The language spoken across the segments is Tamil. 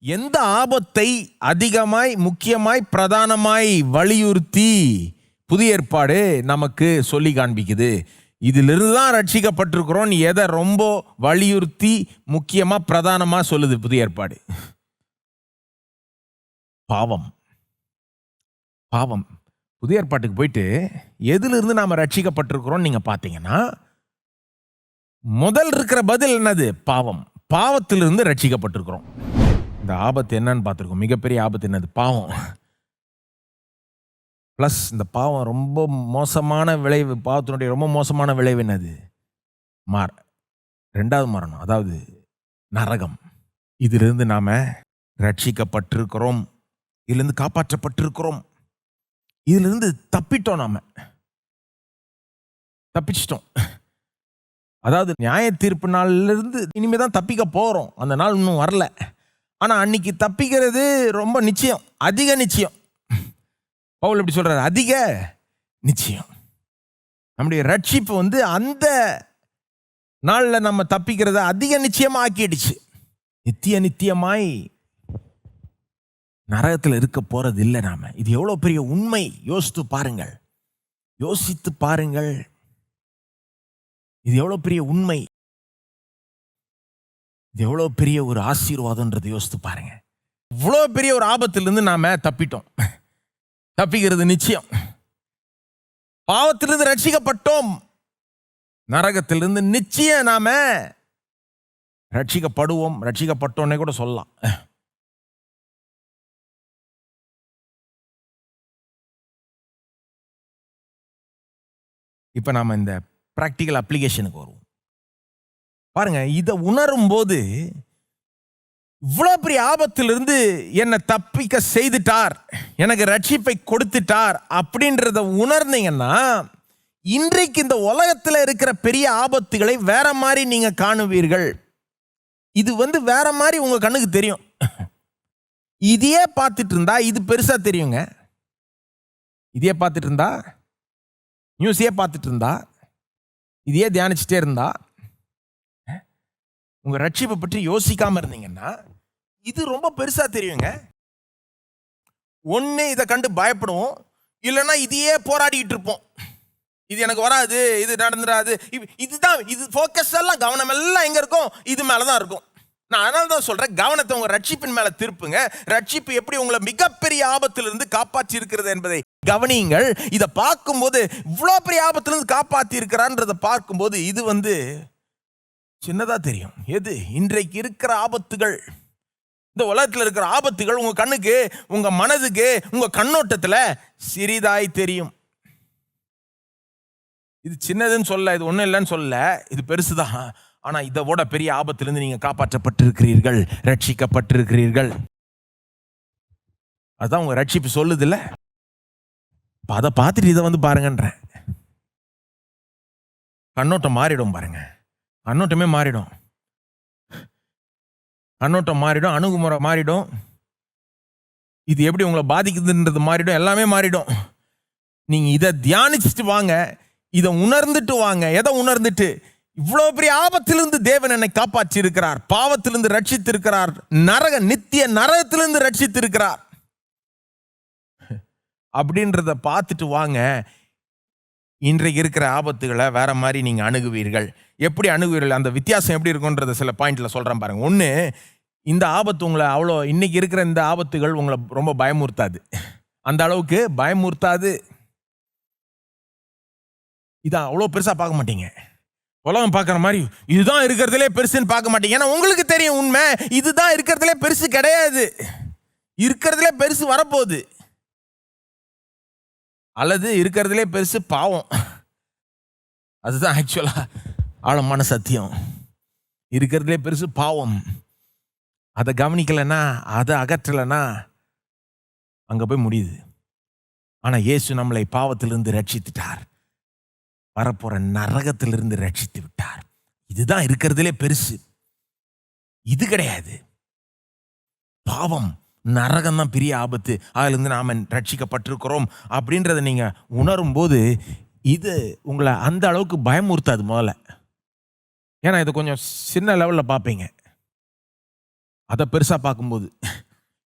எந்த ஆபத்தை அதிகமாய், முக்கியமாய், பிரதானமாய் வலியுறுத்தி புதிய ஏற்பாடு நமக்கு சொல்லி காண்பிக்குது? இதிலிருந்து தான் ரட்சிக்கப்பட்டிருக்கிறோம். எதை ரொம்ப வலியுறுத்தி முக்கியமா பிரதானமா சொல்லுது புதிய ஏற்பாடு? பாவம். பாவம். புதிய ஏற்பாட்டுக்கு போயிட்டு எதிலிருந்து நாம ரட்சிக்கப்பட்டிருக்கிறோம் நீங்க பார்த்தீங்கன்னா, முதல் இருக்கிற பதில் என்னது? பாவம். பாவத்திலிருந்து ரட்சிக்கப்பட்டிருக்கிறோம். இந்த ஆபத்து என்னன்னு பார்த்துருக்கோம். மிகப்பெரிய ஆபத்து என்னது? பாவம். ப்ளஸ் இந்த பாவம் ரொம்ப மோசமான விளைவு. பாவத்தினுடைய ரொம்ப மோசமான விளைவு என்னது? ரெண்டாவது மரணம், அதாவது நரகம். இதிலிருந்து நாம ரட்சிக்கப்பட்டிருக்கிறோம். இதிலிருந்து காப்பாற்றப்பட்டிருக்கிறோம். இதிலிருந்து தப்பிட்டோம். நாம தப்பிச்சிட்டோம். அதாவது நியாய தீர்ப்பு நாளிலிருந்து இனிமேதான் தப்பிக்க போறோம். அந்த நாள் இன்னும் வரல. ஆனா அன்னைக்கு தப்பிக்கிறது ரொம்ப நிச்சயம், அதிக நிச்சயம். பவுல் எப்படி சொல்றாரு? அதிக நிச்சயம். நம்முடைய ரட்சிப்பு அந்த நாள்ல நம்ம தப்பிக்கிறத அதிக நிச்சயமா ஆக்கிடுச்சு. நித்தியமாய் நரகத்தில் இருக்க போறது இல்லை நாம. இது எவ்வளவு பெரிய உண்மை யோசித்து பாருங்கள். யோசித்து பாருங்கள். இது எவ்வளவு பெரிய உண்மை, இது எவ்வளவு பெரிய ஒரு ஆசீர்வாதம்ன்றது யோசித்து பாருங்க. இவ்வளவு பெரிய ஒரு ஆபத்திலிருந்து நாம தப்பிட்டோம். தப்பிக்கிறது நிச்சயம். பாவத்திலிருந்து ரட்சிக்கப்பட்டோம். நரகத்திலிருந்து நிச்சயம் நாம ரட்சிக்கப்படுவோம். ரட்சிக்கப்பட்டோன்னே கூட சொல்லலாம். இப்ப நாம இந்த பிராக்டிக்கல் அப்ளிகேஷனுக்கு வருவோம். பாருங்க, இதை உணரும் போது இவ்வளவு பெரிய ஆபத்திலிருந்து என்னை தப்பிக்க செய்துட்டார், எனக்கு ரட்சிப்பை கொடுத்துட்டார் அப்படின்றத உணர்ந்தீங்கன்னா, இன்றைக்கு இந்த உலகத்தில் இருக்கிற பெரிய ஆபத்துகளை வேற மாதிரி நீங்க காணுவீர்கள். இது வேற மாதிரி உங்க கண்ணுக்கு தெரியும். இதையே பார்த்துட்டு இருந்தா இது பெருசா தெரியுங்க. இதையே பார்த்துட்டு இருந்தா, நியூஸையே பார்த்துட்டு இருந்தா, இதையே தியானிச்சுட்டே இருந்தா, உங்க ரட்சிப்பை பற்றி யோசிக்காம இருந்தீங்கன்னா இது ரொம்ப பெருசா தெரியுங்க. ஒண்ணு இதை கண்டு பயப்படுவோம், இல்லைன்னா இதையே போராடிட்டு இருப்போம். இது எனக்கு வராது, இது நடந்துடாது. இதுதான் இது ஃபோக்கஸ் எல்லாம், கவனம் எல்லாம் எங்க இருக்கும்? இது மேலதான் இருக்கும். நான் அதனால தான் சொல்றேன், கவனத்தை உங்க ரட்சிப்பின் மேல திருப்புங்க. ரட்சிப்பு எப்படி உங்களை மிகப்பெரிய ஆபத்திலிருந்து காப்பாற்றி இருக்கிறது என்பதை கவனியுங்கள். இதை பார்க்கும்போது இவ்வளவு பெரிய ஆபத்திலிருந்து காப்பாற்றி இருக்கிறான்றதை பார்க்கும்போது இது சின்னதா தெரியும். எது இன்றைக்கு இருக்கிற ஆபத்துகள், இந்த உலகத்தில் இருக்கிற ஆபத்துகள் உங்க கண்ணுக்கு, உங்க மனதுக்கு, உங்க கண்ணோட்டத்துல சிறிதாய் தெரியும். இது சின்னதுன்னு சொல்ல, இது ஒண்ணும் இல்லைன்னு சொல்ல, இது பெருசுதான். ஆனா இதை விட பெரிய ஆபத்திலிருந்து நீங்க காப்பாற்றப்பட்டிருக்கிறீர்கள், ரட்சிக்கப்பட்டிருக்கிறீர்கள். அதுதான் உங்க ரட்சிப்பு சொல்லுது இல்ல. அதை பார்த்துட்டு இதை பாருங்கன்றேன். கண்ணோட்டம் மாறிடும் பாருங்க. கண்ணோட்டமே மாறிடும். கண்ணோட்டம் மாறிடும், அணுகுமுறை மாறிடும். இது எப்படி உங்களை பாதிக்குதுன்றது மாறிடும், எல்லாமே மாறிடும். நீங்க இதை தியானிச்சுட்டு வாங்க, இதை உணர்ந்துட்டு வாங்க. எதை உணர்ந்துட்டு? இவ்வளவு பெரிய ஆபத்திலிருந்து தேவன் என்னை காப்பாற்றி இருக்கிறார், பாவத்திலிருந்து ரட்சித்து இருக்கிறார், நித்திய நரகத்திலிருந்து ரட்சித்து இருக்கிறார் அப்படின்றத பார்த்துட்டு வாங்க. இன்றைக்கு இருக்கிற ஆபத்துகளை வேற மாதிரி நீங்க அணுகுவீர்கள். எப்படி அணுகுவீர்கள், அந்த வித்தியாசம் எப்படி இருக்கும்ன்றத சில பாயிண்ட்ல சொல்றேன் பாருங்க. ஒண்ணு, இந்த ஆபத்து உங்களை அவ்வளோ, இன்னைக்கு இருக்கிற இந்த ஆபத்துகள் உங்களை ரொம்ப பயமுறுத்தாது. அந்த அளவுக்கு பயமுறுத்தாது. இதான் அவ்வளோ பெருசா பார்க்க மாட்டீங்க. உலகம் பார்க்குற மாதிரி இதுதான் இருக்கிறதுலே பெருசுன்னு பார்க்க மாட்டீங்க. ஏன்னா உங்களுக்கு தெரியும் உண்மை, இதுதான் இருக்கிறதுலே பெருசு கிடையாது. இருக்கிறதுலே பெருசு வரப்போகுது, அல்லது இருக்கிறதுலே பெருசு பாவம். அதுதான் ஆக்சுவலா ஆழமான சத்தியம். இருக்கிறதுலே பெருசு பாவம். அதை கவனிக்கலைன்னா, அதை அகற்றலைன்னா அங்க போய் முடியுது. ஆனா இயேசு நம்மளை பாவத்திலிருந்து ரட்சித்துட்டார், வரப்போற நரகத்திலிருந்து ரட்சித்து விட்டார். இதுதான் இருக்கிறதுலே பெருசு. இது கிடையாது. பாவம், நரகம் தான் பெரிய ஆபத்து. அதிலிருந்து நாம ரட்சிக்கப்பட்டிருக்கிறோம் அப்படின்றத நீங்க உணரும் போது இது உங்களை அந்த அளவுக்கு பயமுறுத்தாது முதல்ல. ஏன்னா இது கொஞ்சம் சின்ன லெவல்ல பார்ப்பீங்க. அதை பெருசாக பார்க்கும்போது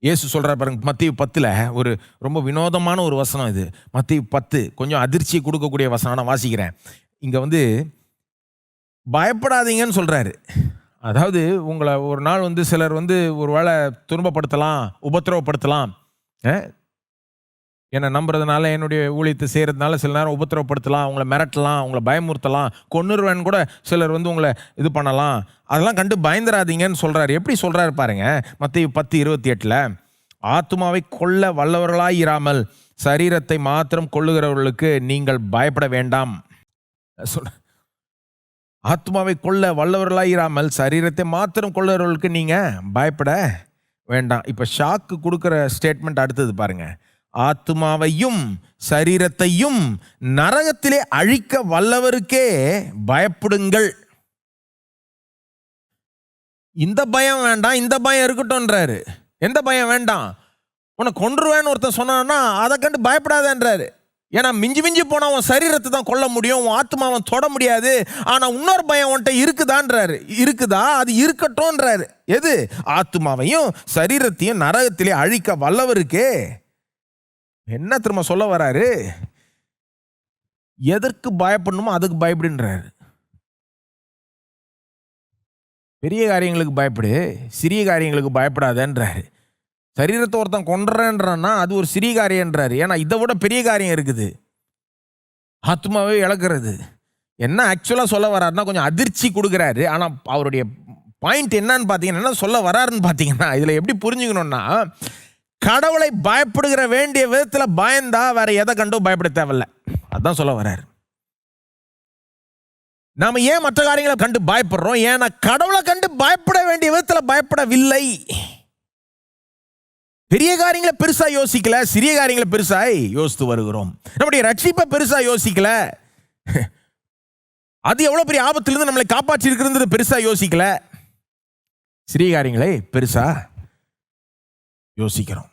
இயேசு சொல்கிறார் பாருங்க, மத்தேயு 10 ஒரு ரொம்ப வினோதமான ஒரு வசனம் இது. மத்தேயு 10 கொஞ்சம் அதிர்ச்சியை கொடுக்கக்கூடிய வசனம். நான் வாசிக்கிறேன். இங்கே பயப்படாதீங்கன்னு சொல்கிறாரு. அதாவது உங்களை ஒரு நாள் சிலர் ஒரு வேளை துன்பப்படுத்தலாம், உபத்திரவப்படுத்தலாம். என்னை நம்புறதுனால, என்னுடைய ஊழியத்தை செய்கிறதுனால சில நேரம் உபத்திரவப்படுத்தலாம், உங்களை மிரட்டலாம், உங்களை பயமுறுத்தலாம், கொன்னுருவேன்னு கூட சிலர் உங்களை இது பண்ணலாம். அதெல்லாம் கண்டு பயந்துராதீங்கன்னு சொல்கிறாரு. எப்படி சொல்கிறாரு பாருங்க, மத்தேயு 10:28 ஆத்துமாவை கொல்ல வல்லவர்களாய் இராமல் சரீரத்தை மாத்திரம் கொள்ளுகிறவர்களுக்கு நீங்கள் பயப்பட வேண்டாம். ஆத்மாவை கொல்ல வல்லவர்களாய் இராமல் சரீரத்தை மாத்திரம் கொள்ளுகிறவர்களுக்கு நீங்கள் பயப்பட வேண்டாம். இப்போ ஷாக்கு கொடுக்குற ஸ்டேட்மெண்ட் அடுத்தது பாருங்க, ஆத்துமாவையும் சரீரத்தையும் நரகத்திலே அழிக்க வல்லவருக்கே பயப்படுங்கள். இந்த பயம் வேண்டாம், இந்த பயம் இருக்கட்டும்ன்றாரு. எந்த பயம் வேண்டாம்? உன்னை கொன்றுவேன்னு ஒருத்தன் சொன்னான்னா அதை கண்டு பயப்படாதன்றாரு. ஏன்னா மிஞ்சி மிஞ்சி போனா உன் சரீரத்தை தான் கொல்ல முடியும், உன் ஆத்மாவை தொட முடியாது. ஆனா இன்னொரு பயம் உன்கிட்ட இருக்குதான்றாரு. இருக்குதா? அது இருக்கட்டும்ன்றாரு. எது? ஆத்மாவையும் சரீரத்தையும் நரகத்திலே அழிக்க வல்லவருக்கே. என்ன திரும்ப சொல்ல வராரு? எதற்கு பயப்படணுமோ அதுக்கு பயப்படுன்றாரு. பெரிய காரியங்களுக்கு பயப்படு, சிறிய காரியங்களுக்கு பயப்படாதன்றாரு. சரீரத்தை ஒருத்தன் கொன்றேன்றான்னா அது ஒரு சிறிய காரியன்றாரு. ஏன்னா இதை விட பெரிய காரியம் இருக்குது, ஆத்மாவே இழக்கிறது. என்ன ஆக்சுவலாக சொல்ல வர்றாருன்னா கொஞ்சம் அதிர்ச்சி கொடுக்குறாரு. ஆனால் அவருடைய பாயிண்ட் என்னன்னு பார்த்தீங்கன்னா, என்ன சொல்ல வராருன்னு பார்த்தீங்கன்னா, இதில் எப்படி புரிஞ்சுக்கணும்னா, கடவுளை பயப்படுகிற வேண்டிய விதத்தில் பயந்தா வேற எதை கண்டும் பயப்பட தேவையில்லை. அதுதான் சொல்ல வர்றாரு. நாம ஏன் மற்ற காரியங்களை கண்டு பயப்படுறோம்? ஏன்னா கடவுளை கண்டு பயப்பட வேண்டிய விதத்தில் பயப்படவில்லை. பெரிய காரியங்களை பெருசா யோசிக்கல, சிறிய காரியங்களை பெருசாய் யோசித்து வருகிறோம். நம்முடைய ரட்சிப்பை பெருசா யோசிக்கல, அது எவ்வளவு பெரிய ஆபத்திலிருந்து நம்மளை காப்பாற்றி இருக்கிறது பெருசா யோசிக்கல, சிறிய காரியங்களை பெருசா யோசிக்கிறோம்.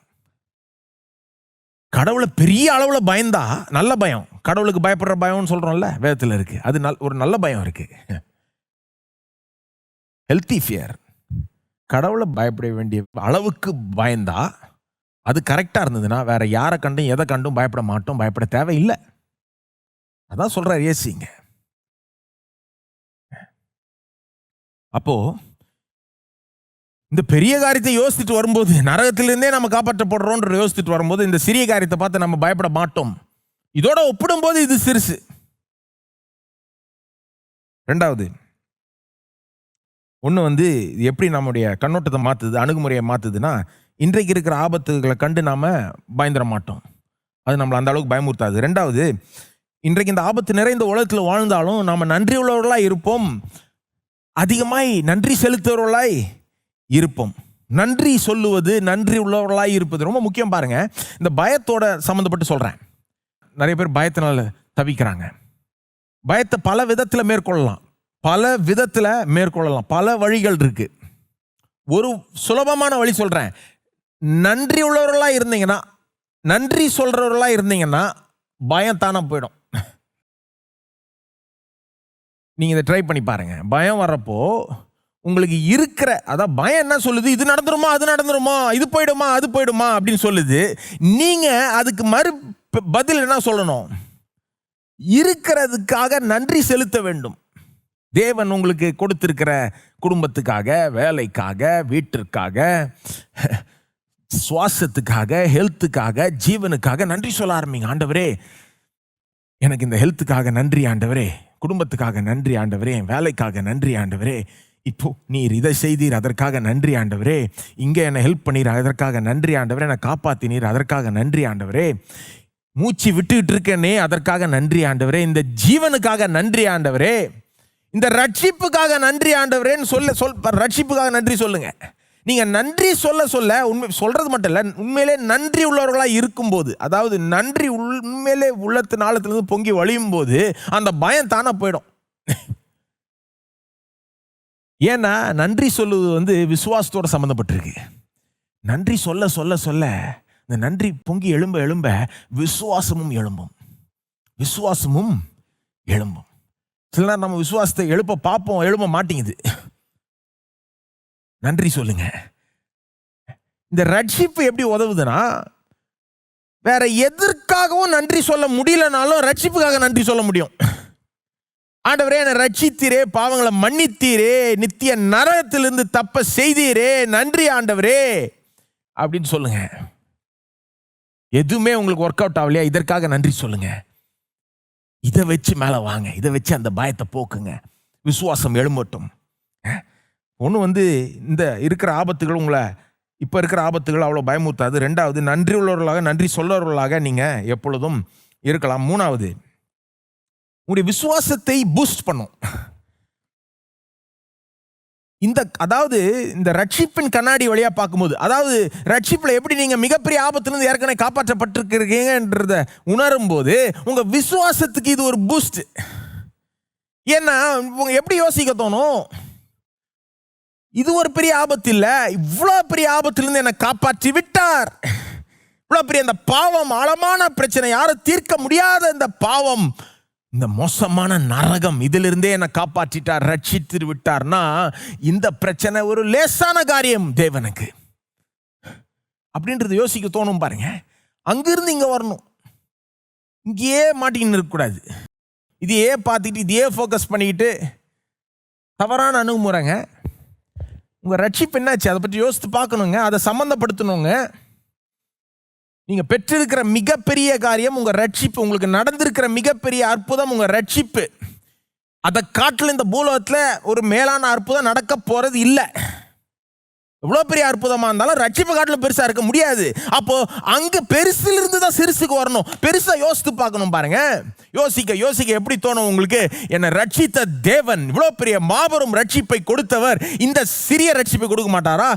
கடவுளை பெரிய அளவுல பயந்தா நல்ல பயம், கடவுளுக்கு பயப்படுற பயம்னு சொல்றோம்ல, வேதத்தில் இருக்கு. அது ஒரு நல்ல பயம் இருக்கு, ஹெல்த்தி ஃபியர். கடவுளை பயப்பட வேண்டிய அளவுக்கு பயந்தா, அது கரெக்டா இருந்ததுன்னா வேற யாரை கண்டும் எதை கண்டும் பயப்பட மாட்டோம், பயப்பட தேவையில்லை. அதான் சொல்றார் இயேசுங்க. அப்போ இந்த பெரிய காரியத்தை யோசிச்சுட்டு வரும்போது, நரகத்திலிருந்தே நம்ம காப்பாற்றப்படுறோம் யோசிச்சுட்டு வரும்போது, இந்த சிறிய காரியத்தை பார்த்து நம்ம பயப்பட மாட்டோம். இதோட ஒப்பிடும் போது இது சிறுசு. ரெண்டாவது ஒன்று எப்படி நம்முடைய கண்ணோட்டத்தை மாற்றுது, அணுகுமுறையை மாற்றுதுன்னா, இன்றைக்கு இருக்கிற ஆபத்துகளை கண்டு நாம் பயந்துட மாட்டோம், அது நம்மளை அந்த அளவுக்கு பயமுறுத்தாது. ரெண்டாவது, இன்றைக்கு இந்த ஆபத்து நிறைந்த உலகத்தில் வாழ்ந்தாலும் நாம் நன்றி உள்ளவர்களாய் இருப்போம், அதிகமாய் நன்றி செலுத்துவர்களாய் இருப்போம். நன்றி சொல்லுவது, நன்றி உள்ளவர்களாய் இருப்பது ரொம்ப முக்கியம். பாருங்க, இந்த பயத்தோட சம்மந்தப்பட்டு சொல்கிறேன். நிறைய பேர் பயத்தினால தவிக்கிறாங்க. பயத்தை பல விதத்தில் மேற்கொள்ளலாம், பல வழிகள் இருக்கு. ஒரு சுலபமான வழி சொல்றேன். நன்றி உள்ளவர்களா இருந்தீங்கன்னா, நன்றி சொல்றவர்களா இருந்தீங்கன்னா பயம் தானே போயிடும். நீங்க இதை ட்ரை பண்ணி பாருங்க. பயம் வர்றப்போ உங்களுக்கு இருக்கிற, அதான் பயம் என்ன சொல்லுது? இது நடந்துருமா, அது நடந்துருமா, இது போயிடுமா, அது போயிடுமா அப்படின்னு சொல்லுது. நீங்க அதுக்கு பதில் என்ன சொல்லணும்? இருக்கிறதுக்காக நன்றி செலுத்த வேண்டும். தேவன் உங்களுக்கு கொடுத்திருக்கிற குடும்பத்துக்காக, வேலைக்காக, வீட்டிற்காக, சுவாசத்துக்காக, ஹெல்த்துக்காக, ஜீவனுக்காக நன்றி சொல்ல ஆரம்பிங்க. ஆண்டவரே, எனக்கு இந்த ஹெல்த்துக்காக நன்றி ஆண்டவரே, குடும்பத்துக்காக நன்றி ஆண்டவரே, வேலைக்காக நன்றி ஆண்டவரே, இப்போ நீர் இதை செய்தீர் அதற்காக நன்றி ஆண்டவரே, இங்கே என்னை ஹெல்ப் பண்ணீர் அதற்காக நன்றி ஆண்டவரே, என்னை காப்பாத்தினீர் அதற்காக நன்றி ஆண்டவரே, மூச்சு விட்டுக்கிட்டு இருக்கேனே அதற்காக நன்றி ஆண்டவரே, இந்த ஜீவனுக்காக நன்றி ஆண்டவரே, இந்த ரட்சிப்புக்காக நன்றி ஆண்டவரேன்னு ரட்சிப்புக்காக நன்றி சொல்லுங்க. நீங்க நன்றி சொல்ல உண்மை சொல்றது மட்டும் இல்ல, உண்மையிலே நன்றி உள்ளவர்களா இருக்கும்போது, அதாவது நன்றி உண்மையிலே உள்ளத்து நாளத்திலிருந்து பொங்கி வழியும் போது அந்த பயம் தானே போயிடும். ஏன்னா நன்றி சொல்லுவது விசுவாசத்தோட சம்பந்தப்பட்டிருக்கு. நன்றி சொல்ல சொல்ல சொல்ல இந்த நன்றி பொங்கி எழும்ப எழும்ப விசுவாசமும் எழும்பும். சில நேரம் நம்ம விசுவாசத்தை எழுப்ப பார்ப்போம், எழும்ப மாட்டேங்குது. நன்றி சொல்லுங்க. இந்த ரட்சிப்பு எப்படி உதவுதுன்னா, வேற எதற்காகவும் நன்றி சொல்ல முடியலனாலும் ரட்சிப்புக்காக நன்றி சொல்ல முடியும். ஆண்டவரே, என்னை ரட்சித்தீரே, பாவங்களை மன்னித்தீரே, நித்திய நரகத்திலிருந்து தப்ப செய்தீரே, நன்றி ஆண்டவரே அப்படின்னு சொல்லுங்க. எதுவுமே உங்களுக்கு ஒர்க் அவுட் ஆகலையா, இதற்காக நன்றி சொல்லுங்க. இதை வச்சு மேலே வாங்க, இதை வச்சு அந்த பயத்தை போக்குங்க, விசுவாசம் எழும்பட்டும். ஒன்று இந்த இருக்கிற ஆபத்துகள் உங்களை, இப்போ இருக்கிற ஆபத்துகள் அவ்வளோ பயமுறுத்தாது. ரெண்டாவது, நன்றி உள்ளவர்களாக, நன்றி சொல்லவர்களாக நீங்கள் எப்பொழுதும் இருக்கலாம். மூணாவது, உங்களுடைய விசுவாசத்தை பூஸ்ட் பண்ணும். அதாவது இந்த ரட்சிப்பின் கண்ணாடி வழியாக பார்க்கும்போது, அதாவது ரட்சிப்பில் எப்படி நீங்கள் மிகப்பெரிய ஆபத்திலிருந்து ஏற்கனவே காப்பாற்றப்பட்டிருக்கீங்கன்றத உணரும் போது உங்கள் விசுவாசத்துக்கு இது ஒரு பூஸ்ட். ஏன்னா எப்படி யோசிக்க தோணும், இது ஒரு பெரிய ஆபத்து இல்லை, இவ்வளோ பெரிய ஆபத்திலிருந்து என்னை காப்பாற்றி விட்டார். இவ்வளோ பெரிய இந்த பாவம், ஆழமான பிரச்சனை, யாரும் தீர்க்க முடியாத இந்த பாவம், இந்த மோசமான நரகம், இதிலிருந்தே என்னை காப்பாற்றிட்டார், ரட்சித்து விட்டார்னா இந்த பிரச்சனை ஒரு லேசான காரியம் தேவனுக்கு அப்படின்றது யோசிக்க தோணும் பாருங்க. அங்கிருந்து இங்கே வரணும், இங்கேயே மாட்டிக்கின்னு இருக்கக்கூடாது. இதையே பார்த்துக்கிட்டு இதையே ஃபோக்கஸ் பண்ணிக்கிட்டு தவறான அணுகுமுறைங்க. உங்கள் ரட்சிப்பு என்னாச்சு அதை பற்றி யோசித்து பார்க்கணுங்க, அதை சம்மந்தப்படுத்தணுங்க. நீங்கள் பெற்றிருக்கிற மிகப்பெரிய காரியம் உங்கள் ரட்சிப்பு, உங்களுக்கு நடந்திருக்கிற மிகப்பெரிய அற்புதம் உங்கள் ரட்சிப்பு. அதை காட்டில் இந்த பூலோகத்தில் ஒரு மேலான அற்புதம் நடக்க போகிறது இல்லை. எவ்வளோ பெரிய அற்புதமாக இருந்தாலும் ரட்சிப்பு காட்டில் பெருசாக இருக்க முடியாது. அப்போது அங்கே பெருசிலிருந்து தான் சிறுசுக்கு வரணும். பெருசாக யோசித்து பார்க்கணும் பாருங்க. யோசிக்க எப்படி தோணும் உங்களுக்கு, என்னை ரட்சித்த தேவன், இவ்வளோ பெரிய மாபெரும் ரட்சிப்பை கொடுத்தவர் இந்த சிறிய ரட்சிப்பை கொடுக்க மாட்டாரா?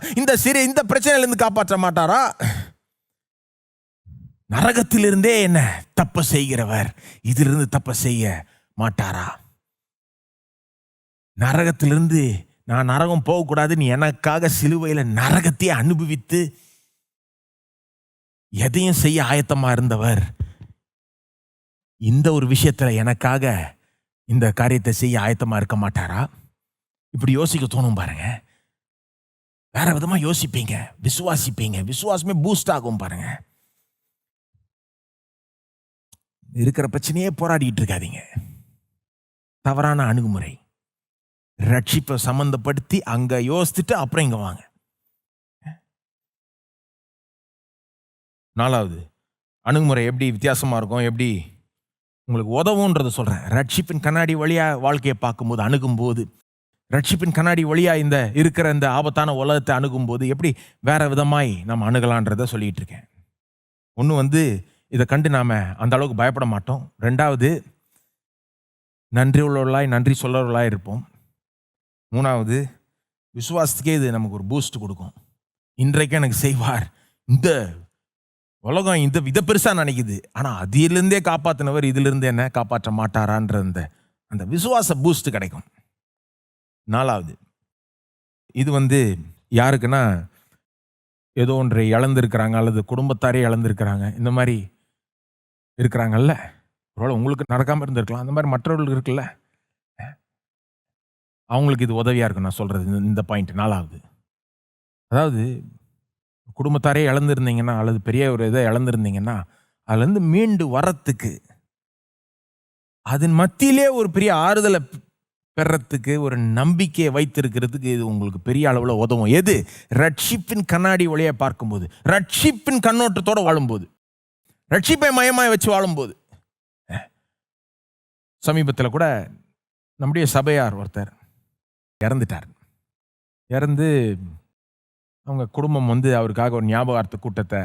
இந்த பிரச்சனையிலிருந்து காப்பாற்ற மாட்டாரா? நரகத்திலிருந்தே என்ன தப்ப செய்கிறவர் இதிலிருந்து தப்ப செய்ய மாட்டாரா? நரகத்திலிருந்து நான் நரகம் போகக்கூடாது, நீ எனக்காக சிலுவையில் நரகத்தையே அனுபவித்து எதையும் செய்ய ஆயத்தமா இருந்தவர் இந்த ஒரு விஷயத்துல எனக்காக இந்த காரியத்தை செய்ய ஆயத்தமா இருக்க மாட்டாரா? இப்படி யோசிக்க தோணும் பாருங்க. வேற விதமா யோசிப்பீங்க, விசுவாசிப்பீங்க, விசுவாசமே பூஸ்ட் ஆகும் பாருங்க. இருக்கிற பிரச்சனையே போராடிட்டு இருக்காதீங்க. தவறான அணுகுமுறை, ரட்சிப்பை சம்பந்தப்படுத்தி அங்க யோசிச்சுட்டு அப்புறம் இங்க வாங்க. நாலாவது அணுகுமுறை எப்படி வித்தியாசமா இருக்கும், எப்படி உங்களுக்கு உதவுன்றதை சொல்றேன். ரட்சிப்பின் கண்ணாடி வழியா வாழ்க்கையை பார்க்கும்போது, அணுகும்போது, ரட்சிப்பின் கண்ணாடி வழியா இந்த இருக்கிற இந்த ஆபத்தான உலகத்தை அணுகும்போது எப்படி வேற விதமாய் நம்ம அணுகலான்றதை சொல்லிட்டு இருக்கேன். ஒன்று இதை கண்டு நாம் அந்த அளவுக்கு பயப்பட மாட்டோம். ரெண்டாவது, நன்றி உள்ளவர்களாய், நன்றி சொல்லவர்களாய் இருப்போம். மூணாவது, விசுவாசத்துக்கே இது நமக்கு ஒரு பூஸ்ட் கொடுக்கும். இன்றைக்கு எனக்கு செய்வார், இந்த உலகம் இதை பெருசாக நினைக்குது, ஆனால் அதிலிருந்தே காப்பாற்றினவர் இதிலிருந்து என்ன காப்பாற்ற மாட்டாரான்ற அந்த விசுவாச பூஸ்ட் கிடைக்கும். நாலாவது, இது யாருக்குன்னா ஏதோ ஒன்றை இழந்திருக்கிறாங்க அல்லது குடும்பத்தாரே இழந்திருக்கிறாங்க, இந்த மாதிரி இருக்கிறாங்கல்ல, ஒருவேளை உங்களுக்கு நடக்காமல் இருந்திருக்கலாம், அந்த மாதிரி மற்றவர்களுக்கு இருக்குல்ல, அவங்களுக்கு இது உதவியாக இருக்கும். நான் சொல்கிறது இந்த பாயிண்ட் நாலாவது. அதாவது குடும்பத்தாரே இழந்திருந்தீங்கன்னா அல்லது பெரிய ஒரு இதை இழந்திருந்தீங்கன்னா அதுலேருந்து மீண்டு வரத்துக்கு, அதன் மத்தியிலே ஒரு பெரிய ஆறுதலை பெறத்துக்கு, ஒரு நம்பிக்கையை வைத்திருக்கிறதுக்கு இது உங்களுக்கு பெரிய அளவில் உதவும். எது? ரட்சிப்பின் கண்ணாடி வழியை பார்க்கும்போது, ரட்சிப்பின் கண்ணோட்டத்தோடு வாழும்போது, ரட்சிப்பை மயமாய் வச்சு வாழும்போது. சமீபத்தில் கூட நம்முடைய சபையார் ஒருத்தர் இறந்துட்டார். இறந்து அவங்க குடும்பம் அவருக்காக ஒரு ஞாபகார்த்த கூட்டத்தை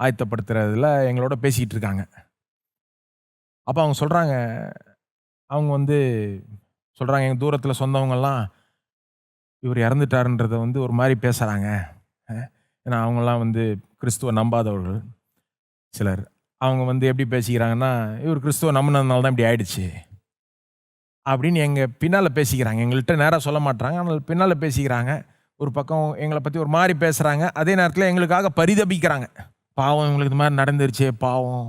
ஆயத்தப்படுத்துறதுல எங்களோட பேசிக்கிட்டு இருக்காங்க. அப்போ அவங்க சொல்கிறாங்க, சொல்கிறாங்க, எங்கள் தூரத்தில் சொந்தவங்கெல்லாம் இவர் இறந்துட்டாருன்றதை ஒரு மாதிரி பேசுகிறாங்க. ஏன்னா அவங்கெல்லாம் கிறிஸ்துவ நம்பாதவர்கள் சிலர். அவங்க எப்படி பேசிக்கிறாங்கன்னா, இவர் கிறிஸ்துவ நம்பினதுனால தான் இப்படி ஆயிடுச்சு அப்படின்னு எங்கள் பின்னால் பேசிக்கிறாங்க. எங்கள்கிட்ட நேராக சொல்ல மாட்டாங்க, ஆனால் பின்னால் பேசிக்கிறாங்க. ஒரு பக்கம் எங்களை பற்றி ஒரு மாதிரி பேசுகிறாங்க, அதே நேரத்தில் எங்களுக்காக பரிதபிக்கிறாங்க. பாவம், இவங்களுக்கு இது மாதிரி நடந்துருச்சே பாவம்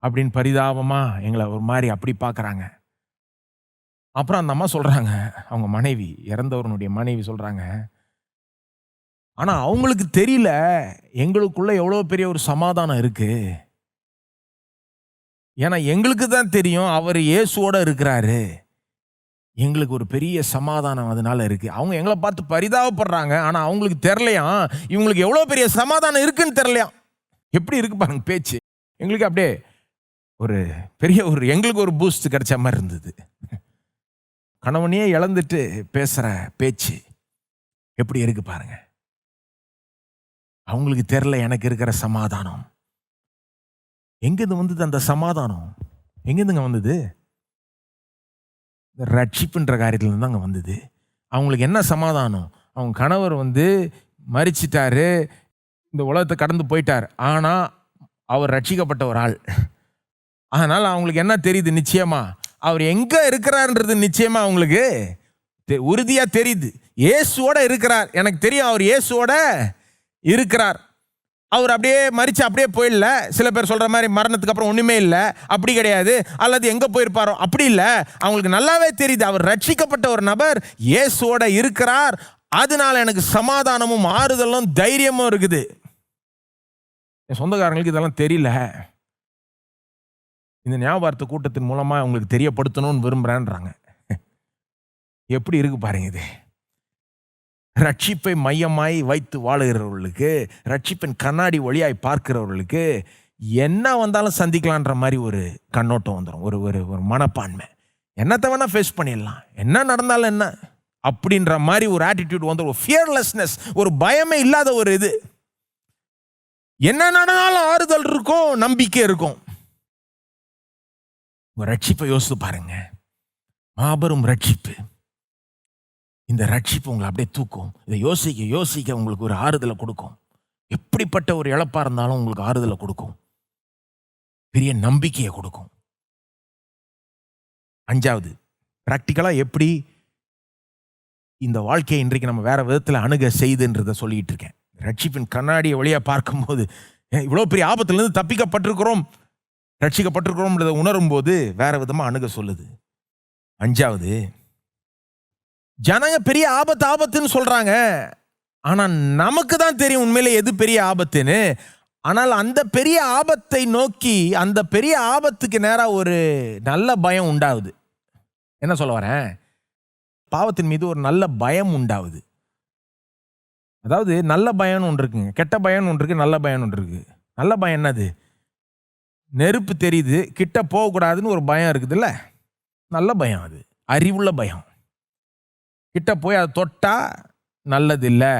அப்படின்னு பரிதாபமாக எங்களை ஒரு மாதிரி அப்படி பார்க்குறாங்க. அப்புறம் அந்த அம்மா சொல்கிறாங்க, அவங்க மனைவி, இறந்தவருடைய மனைவி சொல்கிறாங்க, ஆனா அவங்களுக்கு தெரியல எங்களுக்குள்ள எவ்வளவு பெரிய ஒரு சமாதானம் இருக்கு. ஏன்னா எங்களுக்கு தான் தெரியும் அவர் இயேசுவோட இருக்கிறாரு. எங்களுக்கு ஒரு பெரிய சமாதானம் அதனால இருக்கு. அவங்க எங்களை பார்த்து பரிதாபப்படுறாங்க. ஆனா அவங்களுக்கு தெரியலையாம் இவங்களுக்கு எவ்வளவு பெரிய சமாதானம் இருக்குன்னு தெரியலையாம். எப்படி இருக்கு பாருங்க பேச்சு. எங்களுக்கு அப்படியே ஒரு பெரிய எங்களுக்கு ஒரு பூஸ்ட் கிடைச்ச மாதிரி இருந்தது. கணவனையே இழந்துட்டு பேசுற பேச்சு எப்படி இருக்கு பாருங்க. அவங்களுக்கு தெரியல எனக்கு இருக்கிற சமாதானம். எங்கிருந்து வந்தது அந்த சமாதானம்? எங்கிருந்துங்க வந்தது? ரட்சிப்புன்ற காரியத்துல இருந்து அங்க வந்தது. அவங்களுக்கு என்ன சமாதானம்? அவங்க கணவர் மரிச்சிட்டாரு, இந்த உலகத்தை கடந்து போயிட்டார். ஆனா அவர் ரட்சிக்கப்பட்ட ஒரு ஆள். அதனால அவங்களுக்கு என்ன தெரியுது? நிச்சயமா அவர் எங்க இருக்கிறார்ன்றது நிச்சயமா அவங்களுக்கு உறுதியா தெரியுது. இயேசுவோட இருக்கிறார். எனக்கு தெரியும் அவர் இயேசுவோட இருக்கிறார். அவர் அப்படியே மரிச்சு அப்படியே போயிடல. சில பேர் சொல்ற மாதிரி மரணத்துக்கு அப்புறம் ஒண்ணுமே இல்லை, அப்படி கிடையாது. அல்லது எங்க போயிருப்பாரோ அப்படி இல்லை. அவங்களுக்கு நல்லாவே தெரியுது அவர் ரட்சிக்கப்பட்ட ஒரு நபர் இயேசுவோட இருக்கிறார். அதனால எனக்கு சமாதானமும் ஆறுதலும் தைரியமும் இருக்குது. என் சொந்தக்காரங்களுக்கு இதெல்லாம் தெரியல. இந்த ஞாபகார்த்த கூட்டத்தின் மூலமா அவங்களுக்கு தெரியப்படுத்தணும்னு விரும்புறேன்றாங்க. எப்படி இருக்கு பாருங்க இது. ரட்சிப்பை மையமாய் வைத்து வாழுகிறவர்களுக்கு, ரட்சிப்பின் கண்ணாடி வழியாய் பார்க்கிறவர்களுக்கு என்ன வந்தாலும் சந்திக்கலான்ற மாதிரி ஒரு கண்ணோட்டம் வந்துடும். ஒரு மனப்பான்மை. என்னத்தை வேணா ஃபேஸ் பண்ணிடலாம், என்ன நடந்தாலும் என்ன அப்படின்ற மாதிரி ஒரு ஆட்டிடியூட் வந்துடும். ஒரு ஃபியர்லெஸ்னஸ், ஒரு பயமே இல்லாத ஒரு இது. என்ன நடந்தாலும் ஆறுதல் இருக்கும், நம்பிக்கை இருக்கும். ஒரு ரட்சிப்பை யோசித்து பாருங்க. மாபெரும் ரட்சிப்பு. இந்த ரட்சிப்பு உங்களை அப்படியே தூக்கும். இதை யோசிக்க யோசிக்க உங்களுக்கு ஒரு ஆறுதலை கொடுக்கும். எப்படிப்பட்ட ஒரு இழப்பா இருந்தாலும் உங்களுக்கு ஆறுதலை கொடுக்கும், பெரிய நம்பிக்கையை கொடுக்கும். அஞ்சாவது, பிராக்டிக்கலா எப்படி இந்த வாழ்க்கையை இன்றைக்கு நம்ம வேற விதத்தில் அணுக செய்துன்றதை சொல்லிட்டு இருக்கேன். ரட்சிப்பின் கண்ணாடியை வழியா பார்க்கும்போது இவ்வளோ பெரிய ஆபத்திலிருந்து தப்பிக்கப்பட்டிருக்கிறோம், ரட்சிக்கப்பட்டிருக்கிறோம்ன்றதை உணரும் போது வேற விதமா அணுக சொல்லுது. அஞ்சாவது, ஜனங்க பெரிய ஆபத்துன்னு சொல்றாங்க. ஆனா நமக்கு தான் தெரியும் உண்மையிலே எது பெரிய ஆபத்துன்னு. ஆனால் அந்த பெரிய ஆபத்தை நோக்கி, அந்த பெரிய ஆபத்துக்கு நேராக ஒரு நல்ல பயம் உண்டாகுது. என்ன சொல்ல வரேன்? பாவத்தின் மீது ஒரு நல்ல பயம் உண்டாகுது. அதாவது நல்ல பயம்னு ஒன்று இருக்குங்க, கெட்ட பயம்னு ஒன்று இருக்கு, நல்ல பயம்னு ஒன்று இருக்கு. நல்ல பயம் என்னது? நெருப்பு தெரியுது, கிட்ட போகக்கூடாதுன்னு ஒரு பயம் இருக்குதுல்ல, நல்ல பயம். அது அறிவுள்ள பயம். கிட்ட போய் அதை தொட்டா நல்லது இல்லை.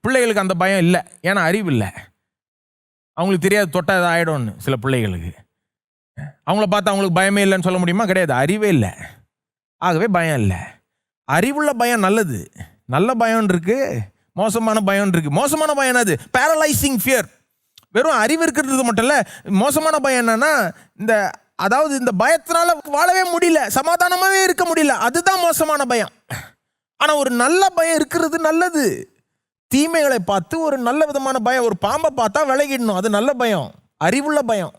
பிள்ளைகளுக்கு அந்த பயம் இல்லை, ஏன்னா அறிவு இல்லை. அவங்களுக்கு தெரியாது தொட்டா எதாவது ஆகிடும்னு. சில பிள்ளைகளுக்கு அவங்கள பார்த்தா அவங்களுக்கு பயமே இல்லைன்னு சொல்ல முடியுமா? கிடையாது, அறிவே இல்லை, ஆகவே பயம் இல்லை. அறிவுள்ள பயம் நல்லது. நல்ல பயம் இருக்கு, மோசமான பயம் இருக்கு. மோசமான பயம் என்னது? Paralysing fear. வெறும் அறிவு இருக்கிறது மட்டும் இல்லை, மோசமான பயம் என்னன்னா அதாவது இந்த பயத்தினால வாழவே முடியல, சமாதானமாகவே இருக்க முடியல, அதுதான் மோசமான பயம். ஆனால் ஒரு நல்ல பயம் இருக்கிறது நல்லது. தீமைகளை பார்த்து ஒரு நல்ல விதமான பயம். ஒரு பாம்பை பார்த்தா விலகிடணும், அது நல்ல பயம், அறிவுள்ள பயம்.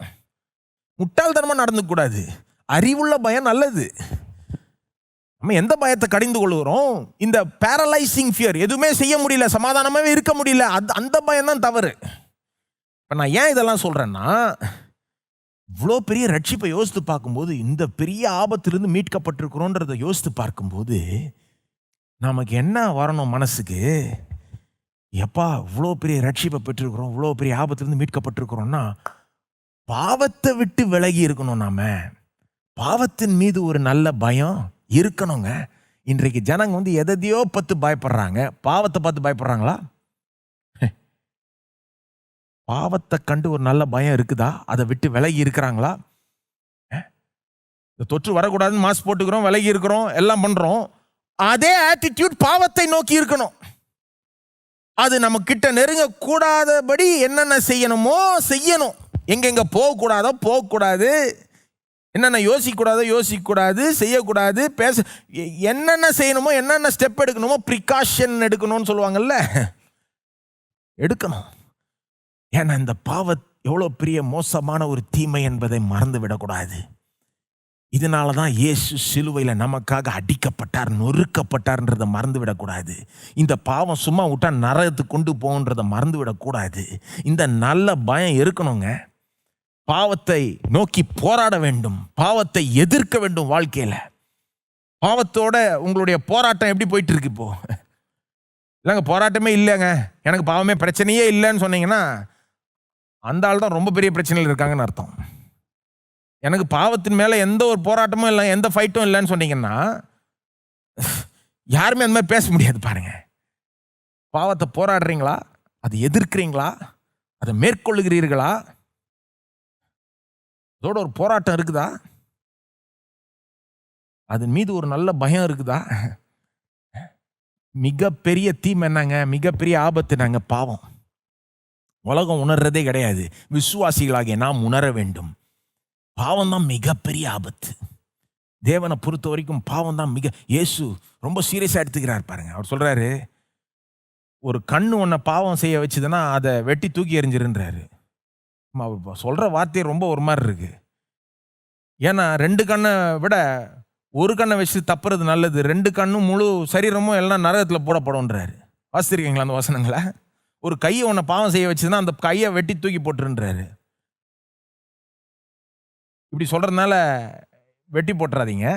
முட்டாள்தனமாக நடந்துக்கூடாது. அறிவுள்ள பயம் நல்லது. நம்ம எந்த பயத்தை கடிந்து கொள்கிறோம்? இந்த பேரலைசிங் ஃபியர், எதுவுமே செய்ய முடியல, சமாதானமாகவே இருக்க முடியல, அந்த பயம் தான் தவறு. இப்போ நான் ஏன் இதெல்லாம் சொல்கிறேன்னா, இவ்வளோ பெரிய ரட்சிப்பை யோசித்து பார்க்கும்போது, இந்த பெரிய ஆபத்திலிருந்து மீட்கப்பட்டிருக்கிறோன்றதை யோசித்து பார்க்கும்போது நமக்கு என்ன வரணும் மனசுக்கு? எப்பா இவ்வளோ பெரிய ரட்சிப்பை பெற்றிருக்கிறோம், இவ்வளோ பெரிய ஆபத்திலிருந்து மீட்கப்பட்டிருக்கிறோம்னா பாவத்தை விட்டு விலகி இருக்கணும். நாம பாவத்தின் மீது ஒரு நல்ல பயம் இருக்கணுங்க. இன்றைக்கு ஜனங்க எதையோ பார்த்து பயப்படுறாங்க, பாவத்தை பார்த்து பயப்படுறாங்களா? பாவத்தை கண்டு ஒரு நல்ல பயம் இருக்குதா? அதை விட்டு விலகி இருக்கிறாங்களா? தொற்று வரக்கூடாதுன்னு மாஸ்க் போட்டுக்கிறோம், விலகி இருக்கிறோம், எல்லாம் பண்றோம். அதே ஆட்டிடியூட் பாவத்தை நோக்கி இருக்கணும். அது நம்ம கிட்ட நெருங்க கூடாதபடி என்னென்ன செய்யணுமோ செய்யணும். எங்கெங்க போகக்கூடாதோ போகக்கூடாது, என்னென்ன யோசிக்கக்கூடாதோ யோசிக்கக்கூடாது, செய்யக்கூடாது, பேச என்னென்ன செய்யணுமோ, என்னென்ன ஸ்டெப் எடுக்கணுமோ, ப்ரிகாஷன் எடுக்கணும்னு சொல்லுவாங்கல்ல, எடுக்கணும். ஏன்னா இந்த பாவம் எவ்வளோ பெரிய மோசமான ஒரு தீமை என்பதை மறந்து விடக்கூடாது. இதனால தான் இயேசு சிலுவையில் நமக்காக அடிக்கப்பட்டார், நொறுக்கப்பட்டார்ன்றதை மறந்து விடக்கூடாது. இந்த பாவம் சும்மா விட்டா நரகத்துக்கு கொண்டு போகுன்றதை மறந்து விடக்கூடாது. இந்த நல்ல பயம் இருக்கணுங்க. பாவத்தை நோக்கி போராட வேண்டும், பாவத்தை எதிர்க்க வேண்டும். வாழ்க்கையில் பாவத்தோட உங்களுடைய போராட்டம் எப்படி போயிட்டு இருக்கு இப்போ? இல்லைங்க, போராட்டமே இல்லைங்க, எனக்கு பாவமே பிரச்சனையே இல்லைன்னு சொன்னீங்கன்னா அந்த ஆள் தான் ரொம்ப பெரிய பிரச்சனையில் இருக்காங்கன்னு அர்த்தம். எனக்கு பாவத்தின் மேலே எந்த ஒரு போராட்டமும் இல்லை, எந்த ஃபைட்டும் இல்லைன்னு சொன்னீங்கன்னா யாருமே அந்த மாதிரி பேச முடியாது. பாருங்க, பாவத்தை போராடுறீங்களா, அதை எதிர்க்கிறீங்களா, அதை மேற்கொள்ளுகிறீர்களா? அதோட ஒரு போராட்டம் இருக்குதா? அதன் மீது ஒரு நல்ல பயம் இருக்குதா? மிகப்பெரிய தீமை என்னங்க, மிகப்பெரிய ஆபத்து நாங்க பாவம். உலகம் உணர்றதே கிடையாது, விசுவாசிகளாகிய நாம் உணர வேண்டும். பாவம் தான் மிகப்பெரிய ஆபத்து. தேவனை பொறுத்த வரைக்கும் பாவம் தான் இயேசு ரொம்ப சீரியஸாக எடுத்துக்கிறார். பாருங்க, அவர் சொல்றாரு, ஒரு கண்ணு உன்னை பாவம் செய்ய வச்சுதுன்னா அதை வெட்டி தூக்கி எறிஞ்சிருன்றாரு. அவர் சொல்ற வார்த்தையை ரொம்ப ஒரு மாதிரி இருக்கு. ஏன்னா 2 கண்ணை விட ஒரு கண்ணை வச்சு தப்புறது நல்லது. 2 கண்ணும் முழு சரீரமும் எல்லாம் நரகத்தில் போடப்படும்ன்றாரு. வாசிச்சிருக்கீங்களா அந்த வசனங்களை? ஒரு கையை உன்னை பாவம் செய்ய வச்சுதுன்னா அந்த கையை வெட்டி தூக்கி போட்டுருன்றாரு. இப்படி சொல்றதுனால வெட்டி போட்டுறாதீங்க,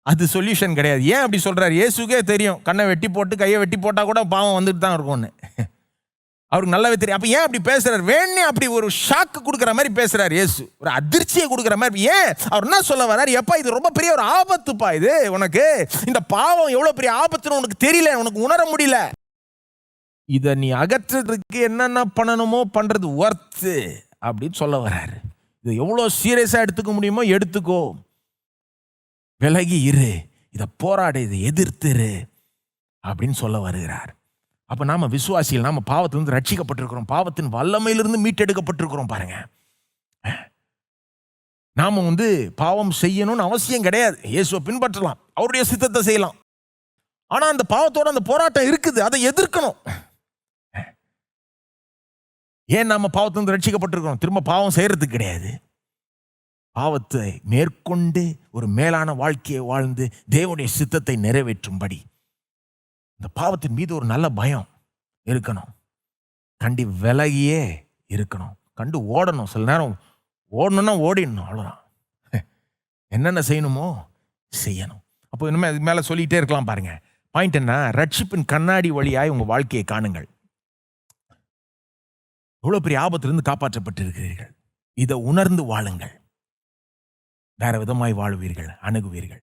அது சொல்யூஷன் கிடையாது. ஏன் அப்படி சொல்றாரு? இயேசுக்கே தெரியும், கண்ணை வெட்டி போட்டு கையை வெட்டி போட்டா கூட பாவம் வந்துட்டு தான் இருக்கும்னு அவருக்கு நல்லாவே தெரியும். அப்ப ஏன் அப்படி பேசுறாரு? வேணே அப்படி ஒரு ஷாக்கு கொடுக்குற மாதிரி பேசுறாரு இயேசு, ஒரு அதிர்ச்சியை கொடுக்குற மாதிரி. ஏன் அவர் என்ன சொல்ல வர்றாரு? எப்பா, இது ரொம்ப பெரிய ஒரு ஆபத்துப்பா, இது உனக்கு இந்த பாவம் எவ்வளவு பெரிய ஆபத்துன்னு உனக்கு தெரியல, உனக்கு உணர முடியல. இதை நீ அகற்றுறதுக்கு என்னென்ன பண்ணணுமோ பண்றது ஒர்த்து அப்படின்னு சொல்ல வர்றாரு. இதை எவ்வளோ சீரியஸாக எடுத்துக்க முடியுமோ எடுத்துக்கோ, விலகி இரு, இதை போராடு, இதை எதிர்த்துரு அப்படின்னு சொல்ல வருகிறார். அப்போ நாம விசுவாசிகள், நாம பாவத்திலிருந்து ரட்சிக்கப்பட்டிருக்கிறோம், பாவத்தின் வல்லமையிலிருந்து மீட்டெடுக்கப்பட்டிருக்கிறோம். பாருங்க, நாம பாவம் செய்யணும்னு அவசியம் கிடையாது. இயேசுவை பின்பற்றலாம், அவருடைய சித்தத்தை செய்யலாம். ஆனா அந்த பாவத்தோட அந்த போராட்டம் இருக்குது, அதை எதிர்க்கணும். ஏன் நாம பாவத்திலிருந்து ரட்சிக்கப்பட்டிருக்கிறோம்? திரும்ப பாவம் செய்யறதுக்கு கிடையாது. பாவத்தை மேற்கொண்டு ஒரு மேலான வாழ்க்கையை வாழ்ந்து தேவனுடைய சித்தத்தை நிறைவேற்றும்படி இந்த பாவத்தின் மீது ஒரு நல்ல பயம் இருக்கணும். கண்டி விலகியே இருக்கணும், கண்டு ஓடணும். சில நேரம் ஓடணும்னா ஓடிடணும், அவ்வளோதான். என்னென்ன செய்யணுமோ செய்யணும். அப்போ இனிமேல் அதுக்கு மேலே சொல்லிகிட்டே இருக்கலாம். பாருங்க, பாயிண்ட் என்ன? ரட்சிப்பின் கண்ணாடி வழியாய் உங்கள் வாழ்க்கையை காணுங்கள். எவ்வளோ பெரிய ஆபத்திலிருந்து காப்பாற்றப்பட்டிருக்கிறீர்கள், இதை உணர்ந்து வாழுங்கள். வேற விதமாய் வாழுவீர்கள், அணுகுவீர்கள்.